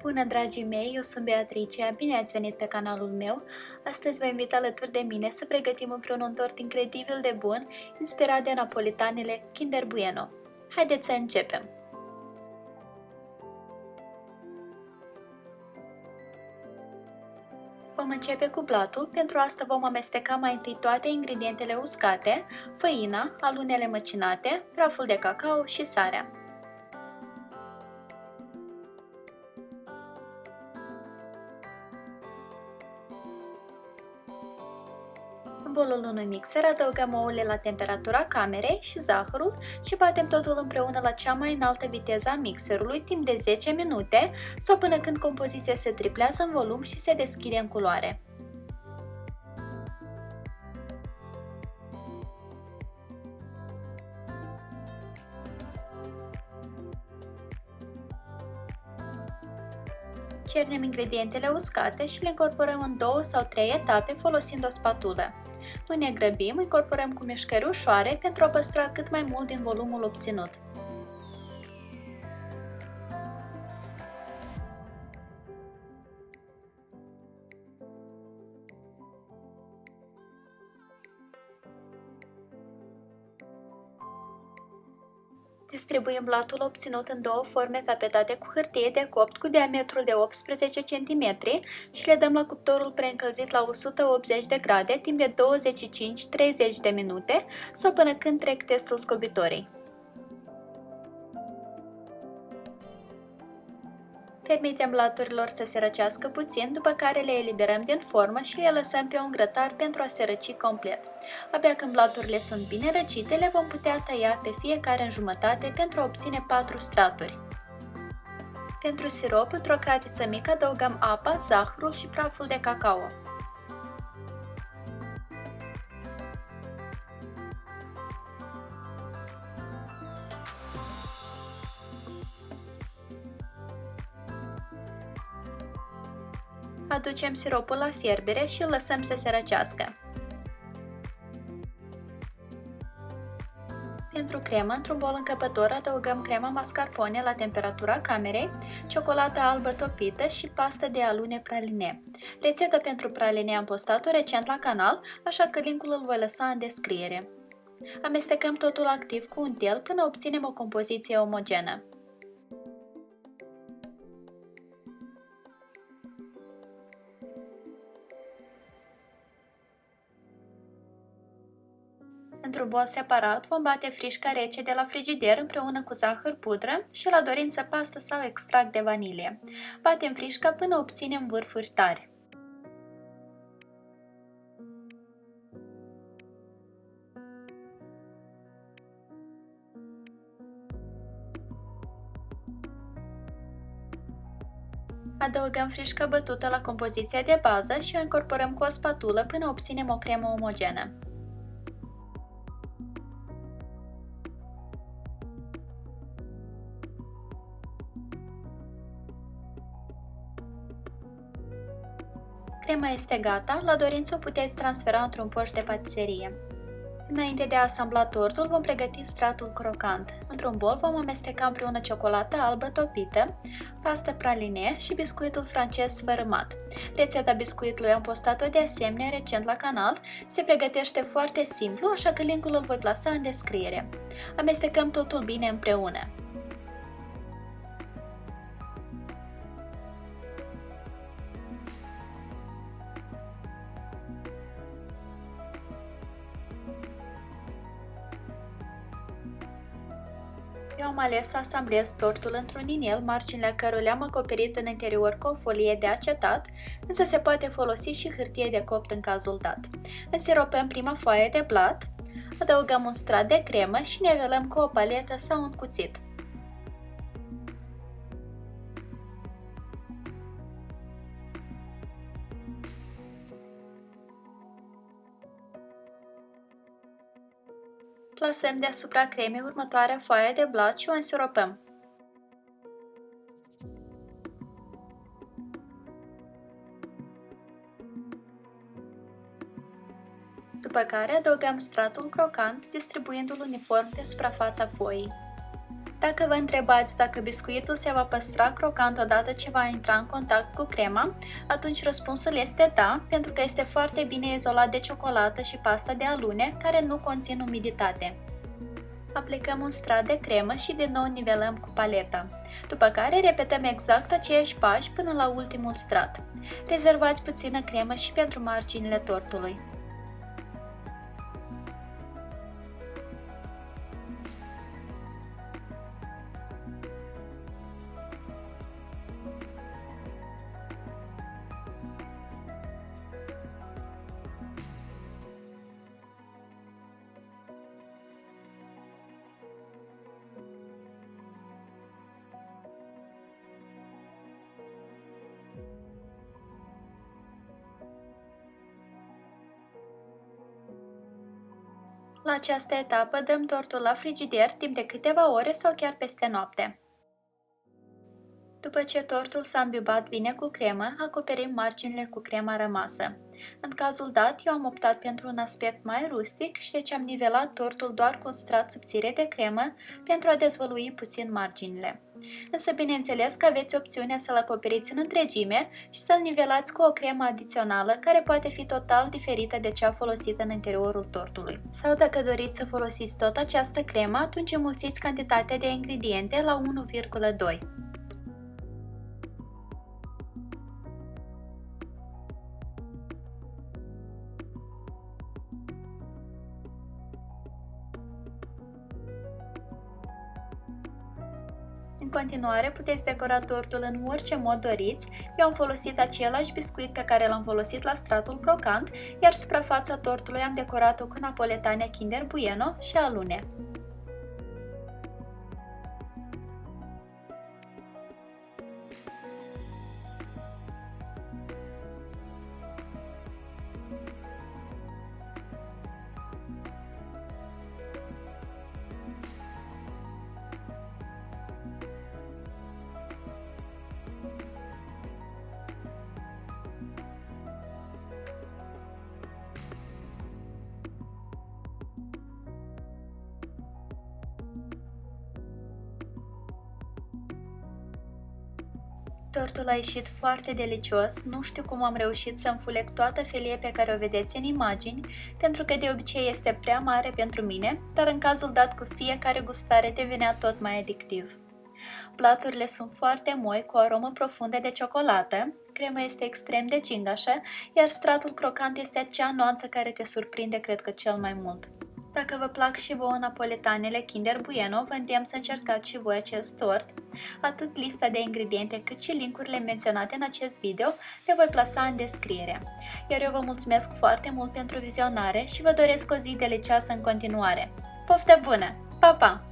Bună, dragii mei, eu sunt Beatrice, bine ați venit pe canalul meu. Astăzi vă invit alături de mine să pregătim împreună un tort incredibil de bun, inspirat de napolitanele Kinder Bueno. Haideți să începem! Vom începe cu blatul, pentru asta vom amesteca mai întâi toate ingredientele uscate, făina, alunele măcinate, praful de cacao și sarea. În bolul unui mixer adăugăm ouăle la temperatura camerei și zahărul și batem totul împreună la cea mai înaltă viteză a mixerului timp de 10 minute sau până când compoziția se triplează în volum și se deschide în culoare. Cernem ingredientele uscate și le incorporăm în 2 sau 3 etape folosind o spatulă. Nu ne grăbim, incorporăm cu mișcări ușoare pentru a păstra cât mai mult din volumul obținut. Distribuim blatul obținut în 2 forme tapetate cu hârtie de copt cu diametrul de 18 cm și le dăm la cuptorul preîncălzit la 180 de grade timp de 25-30 de minute sau până când trec testul scobitorii. Permitem blaturilor să se răcească puțin, după care le eliberăm din formă și le lăsăm pe un grătar pentru a se răci complet. Abia când blaturile sunt bine răcite, le vom putea tăia pe fiecare în jumătate pentru a obține 4 straturi. Pentru sirop, într-o cratiță mică adăugăm apa, zahărul și praful de cacao. Aducem siropul la fierbere și îl lăsăm să se răcească. Pentru cremă, într-un bol încăpător adăugăm crema mascarpone la temperatura camerei, ciocolată albă topită și pastă de alune praline. Rețeta pentru praline am postat-o recent la canal, așa că linkul îl voi lăsa în descriere. Amestecăm totul activ cu un tel până obținem o compoziție omogenă. Într-un bol separat vom bate frișca rece de la frigider împreună cu zahăr, pudră și la dorință pastă sau extract de vanilie. Batem frișca până obținem vârfuri tari. Adăugăm frișca bătută la compoziția de bază și o incorporăm cu o spatulă până obținem o cremă omogenă. Crema este gata, la dorință o puteți transfera într-un poș de patiserie. Înainte de a asambla tortul, vom pregăti stratul crocant. Într-un bol vom amesteca împreună ciocolată albă topită, pastă praline și biscuitul francez sfărâmat. Rețeta biscuitului am postat-o de asemenea recent la canal, se pregătește foarte simplu, așa că linkul îl voi plasa în descriere. Amestecăm totul bine împreună. Eu am ales să asamblez tortul într-un inel, marginile căruia le-am acoperit în interior cu o folie de acetat, însă se poate folosi și hârtie de copt în cazul dat. Însiropăm prima foaie de blat, adăugăm un strat de cremă și nivelăm cu o paletă sau un cuțit. Plasăm deasupra cremei următoarea foaie de blat și o însiropăm. După care adăugăm stratul crocant, distribuindu-l uniform pe suprafața foii. Dacă vă întrebați dacă biscuitul se va păstra crocant odată ce va intra în contact cu crema, atunci răspunsul este da, pentru că este foarte bine izolat de ciocolată și pasta de alune, care nu conțin umiditate. Aplicăm un strat de cremă și din nou nivelăm cu paleta, după care repetăm exact aceiași pași până la ultimul strat. Rezervați puțină cremă și pentru marginile tortului. La această etapă dăm tortul la frigider timp de câteva ore sau chiar peste noapte. După ce tortul s-a îmbibat bine cu cremă, acoperim marginile cu crema rămasă. În cazul dat, eu am optat pentru un aspect mai rustic și deci am nivelat tortul doar cu un strat subțire de cremă pentru a dezvălui puțin marginile. Însă bineînțeles că aveți opțiunea să-l acoperiți în întregime și să-l nivelați cu o cremă adițională care poate fi total diferită de cea folosită în interiorul tortului. Sau dacă doriți să folosiți tot această cremă, atunci înmulțiți cantitatea de ingrediente la 1,2. În continuare, puteți decora tortul în orice mod doriți. Eu am folosit același biscuit pe care l-am folosit la stratul crocant, iar suprafața tortului am decorat-o cu napoletane Kinder Bueno și alune. Tortul a ieșit foarte delicios, nu știu cum am reușit să înfulec toată felie pe care o vedeți în imagini, pentru că de obicei este prea mare pentru mine, dar în cazul dat cu fiecare gustare devenea tot mai adictiv. Platurile sunt foarte moi, cu o aromă profundă de ciocolată, crema este extrem de gingașă, iar stratul crocant este acea nuanță care te surprinde cred că cel mai mult. Dacă vă plac și vouă napoletanele Kinder Bueno, vă îndemn să încercați și voi acest tort. Atât lista de ingrediente cât și linkurile menționate în acest video le voi plasa în descriere. Iar eu vă mulțumesc foarte mult pentru vizionare și vă doresc o zi delicioasă în continuare. Poftă bună! Pa, pa!